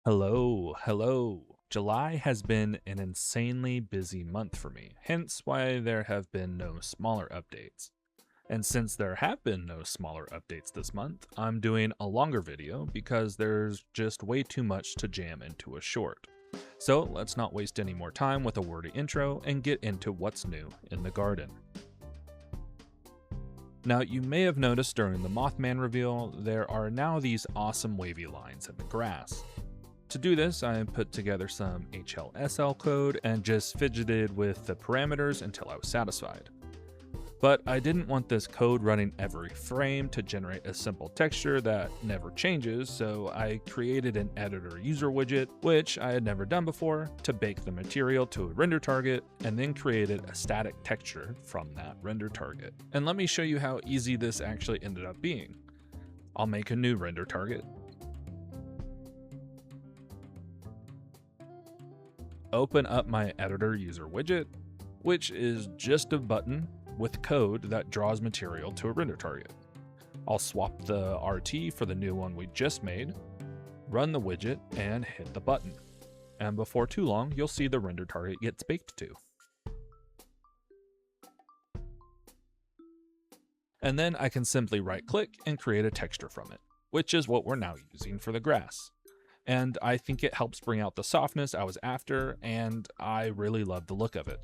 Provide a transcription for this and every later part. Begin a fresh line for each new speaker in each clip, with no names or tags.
Hello. July has been an insanely busy month for me, hence why there have been no smaller updates. And since there have been no smaller updates this month, I'm doing a longer video because there's just way too much to jam into a short. So let's not waste any more time with a wordy intro and get into what's new in the garden. Now, you may have noticed during the Mothman reveal, there are now these awesome wavy lines in the grass. To do this, I put together some HLSL code and just fidgeted with the parameters until I was satisfied. But I didn't want this code running every frame to generate a simple texture that never changes, so I created an editor user widget, which I had never done before, to bake the material to a render target, and then created a static texture from that render target. And let me show you how easy this actually ended up being. I'll make a new render target, open up my editor user widget, which is just a button with code that draws material to a render target. I'll swap the RT for the new one we just made, run the widget, and hit the button. And before too long, you'll see the render target gets baked to. And then I can simply right-click and create a texture from it, which is what we're now using for the grass. And I think it helps bring out the softness I was after, and I really love the look of it.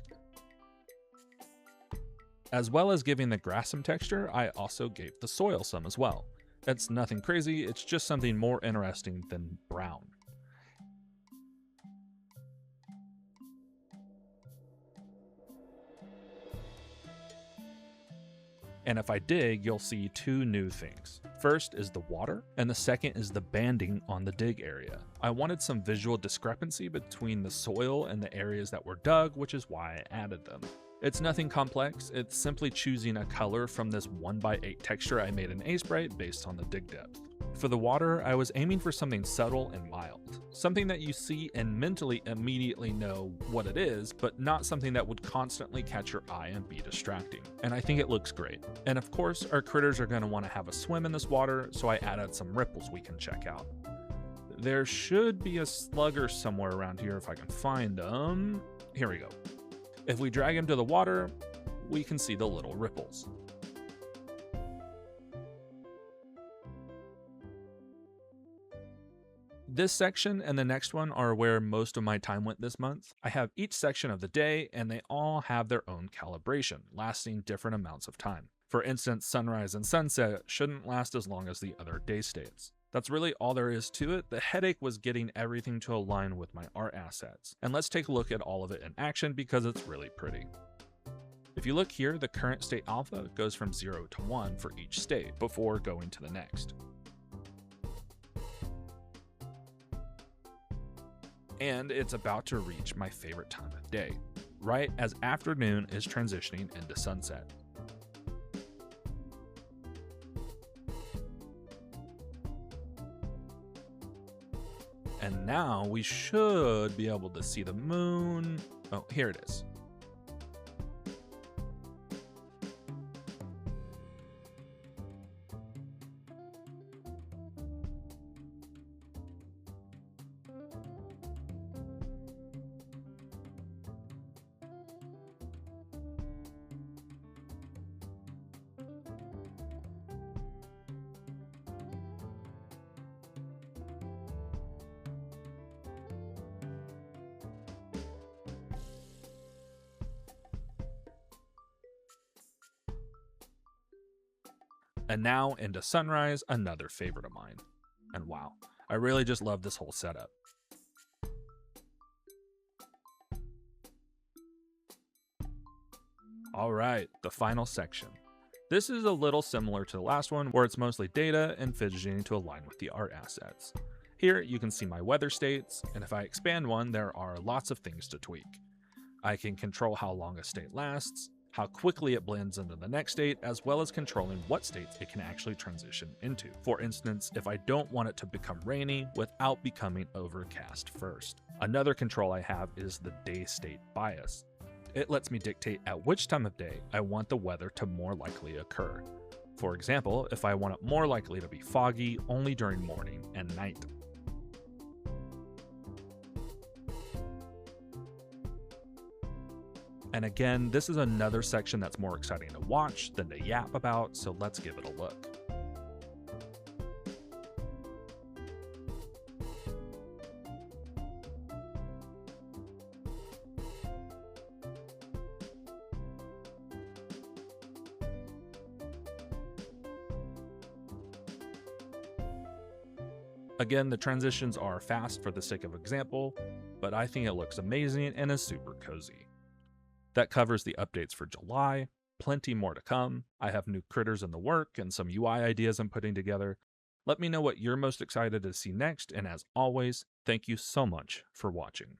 As well as giving the grass some texture, I also gave the soil some as well. It's nothing crazy, it's just something more interesting than brown. And if I dig, you'll see two new things. First is the water, and the second is the banding on the dig area. I wanted some visual discrepancy between the soil and the areas that were dug, which is why I added them. It's nothing complex, it's simply choosing a color from this 1x8 texture I made in Aseprite based on the dig depth. For the water, I was aiming for something subtle and mild. Something that you see and mentally immediately know what it is, but not something that would constantly catch your eye and be distracting. And I think it looks great. And of course, our critters are going to want to have a swim in this water, so I added some ripples we can check out. There should be a slugger somewhere around here if I can find them. Here we go. If we drag him to the water, we can see the little ripples. This section and the next one are where most of my time went this month. I have each section of the day, and they all have their own calibration, lasting different amounts of time. For instance, sunrise and sunset shouldn't last as long as the other day states. That's really all there is to it. The headache was getting everything to align with my art assets. And let's take a look at all of it in action because it's really pretty. If you look here, the current state alpha goes from 0 to 1 for each state before going to the next. And it's about to reach my favorite time of day, right as afternoon is transitioning into sunset. And now we should be able to see the moon. Oh, here it is. And now into sunrise, another favorite of mine. And wow, I really just love this whole setup. Alright, the final section. This is a little similar to the last one, where it's mostly data and fidgeting to align with the art assets. Here you can see my weather states, and if I expand one, there are lots of things to tweak. I can control how long a state lasts, how quickly it blends into the next state, as well as controlling what states it can actually transition into. For instance, if I don't want it to become rainy without becoming overcast first. Another control I have is the day state bias. It lets me dictate at which time of day I want the weather to more likely occur. For example, if I want it more likely to be foggy only during morning and night. And again, this is another section that's more exciting to watch than to yap about, so let's give it a look. Again, the transitions are fast for the sake of example, but I think it looks amazing and is super cozy. That covers the updates for July. Plenty more to come. I have new critters in the work and some UI ideas I'm putting together. Let me know what you're most excited to see next, and as always, thank you so much for watching.